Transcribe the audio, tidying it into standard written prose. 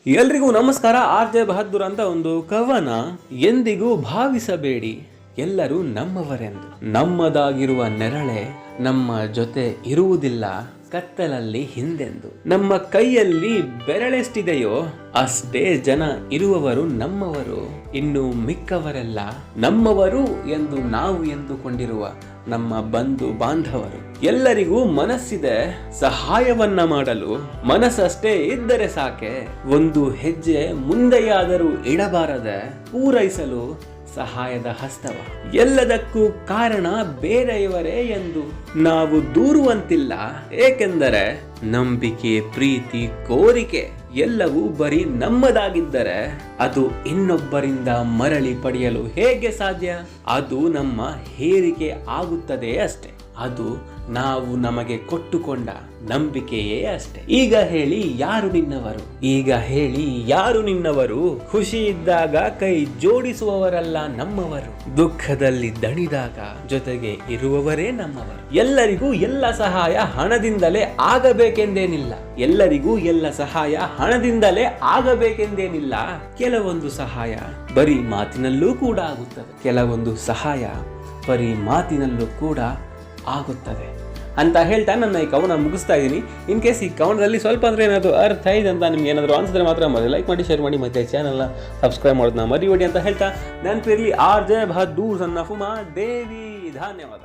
ಎಲ್ರಿಗೂ ನಮಸ್ಕಾರ. R J Bahadur ಅಂತ ಒಂದು ಕವನ. ಎಂದಿಗೂ ಭಾವಿಸಬೇಡಿ ಎಲ್ಲರೂ ನಮ್ಮವರೆಂದು, ನಮ್ಮದಾಗಿರುವ ನೆರಳೆ ನಮ್ಮ ಜೊತೆ ಇರುವುದಿಲ್ಲ ಕತ್ತಲಲ್ಲಿ ಹಿಂದೆಂದು. ನಮ್ಮ ಕೈಯಲ್ಲಿ ಬೆರಳೆಷ್ಟಿದೆಯೋ ಅಷ್ಟೇ ಜನ ಇರುವವರು ನಮ್ಮವರು, ಇನ್ನು ಮಿಕ್ಕವರೆಲ್ಲ ನಮ್ಮವರು ಎಂದು ನಾವು ಎಂದುಕೊಂಡಿರುವ ನಮ್ಮ ಬಂಧು ಬಾಂಧವರು. ಎಲ್ಲರಿಗೂ ಮನಸ್ಸಿದೆ ಸಹಾಯವನ್ನ ಮಾಡಲು, ಮನಸ್ಸಷ್ಟೇ ಇದ್ದರೆ ಸಾಕೆ ಒಂದು ಹೆಜ್ಜೆ ಮುಂದೆಯಾದರೂ ಇಡಬಾರದೆ ಪೂರೈಸಲು ಸಹಾಯದ ಹಸ್ತವ. ಎಲ್ಲದಕ್ಕೂ ಕಾರಣ ಬೇರೆಯವರೇ ಎಂದು ನಾವು ದೂರುವಂತಿಲ್ಲ, ಏಕೆಂದರೆ ನಂಬಿಕೆ, ಪ್ರೀತಿ, ಕೋರಿಕೆ ಎಲ್ಲವೂ ಬರೀ ನಮ್ಮದಾಗಿದ್ದರೆ ಅದು ಇನ್ನೊಬ್ಬರಿಂದ ಮರಳಿ ಪಡೆಯಲು ಹೇಗೆ ಸಾಧ್ಯ? ಅದು ನಮ್ಮ ಹೇರಿಕೆ ಆಗುತ್ತದೆ ಅಷ್ಟೇ. ಅದು ನಾವು ನಮಗೆ ಕೊಟ್ಟುಕೊಂಡ ನಂಬಿಕೆಯೇ ಅಷ್ಟೇ. ಈಗ ಹೇಳಿ ಯಾರು ನಿನ್ನವರು? ಈಗ ಹೇಳಿ ಯಾರು ನಿನ್ನವರು? ಖುಷಿ ಇದ್ದಾಗ ಕೈ ಜೋಡಿಸುವವರೆಲ್ಲ ನಮ್ಮವರು, ದುಃಖದಲ್ಲಿ ದಣಿದಾಗ ಜೊತೆಗೆ ಇರುವವರೇ ನಮ್ಮವರು. ಎಲ್ಲರಿಗೂ ಎಲ್ಲ ಸಹಾಯ ಹಣದಿಂದಲೇ ಆಗಬೇಕೆಂದೇನಿಲ್ಲ, ಎಲ್ಲರಿಗೂ ಎಲ್ಲ ಸಹಾಯ ಹಣದಿಂದಲೇ ಆಗಬೇಕೆಂದೇನಿಲ್ಲ. ಕೆಲವೊಂದು ಸಹಾಯ ಬರೀ ಮಾತಿನಲ್ಲೂ ಕೂಡ ಆಗುತ್ತದೆ, ಕೆಲವೊಂದು ಸಹಾಯ ಬರೀ ಮಾತಿನಲ್ಲೂ ಕೂಡ ಆಗುತ್ತದೆ ಅಂತ ಹೇಳ್ತಾ ನನ್ನ ಈ ಕವನ ಮುಗಿಸ್ತಾ ಇದ್ದೀನಿ. ಇನ್ ಕೇಸ್ ಈ ಕವನದಲ್ಲಿ ಸ್ವಲ್ಪ ಅಂದ್ರೆ ಏನಾದರೂ ಅರ್ಥ ಇದೆ ಅಂತ ನಿಮ್ಗೆ ಏನಾದರೂ ಅನ್ಸಿದ್ರೆ ಮಾತ್ರ ಮತ್ತೆ ಲೈಕ್ ಮಾಡಿ, ಶೇರ್ ಮಾಡಿ, ಮತ್ತೆ ಚಾನಲ್ನ ಸಬ್ಸ್ಕ್ರೈಬ್ ಮಾಡೋದನ್ನ ಮರಿಬೇಡಿ ಅಂತ ಹೇಳ್ತಾ ನೆನಪಿರಲಿ, R J Bahadur son of Uma Devi. ಧನ್ಯವಾದ.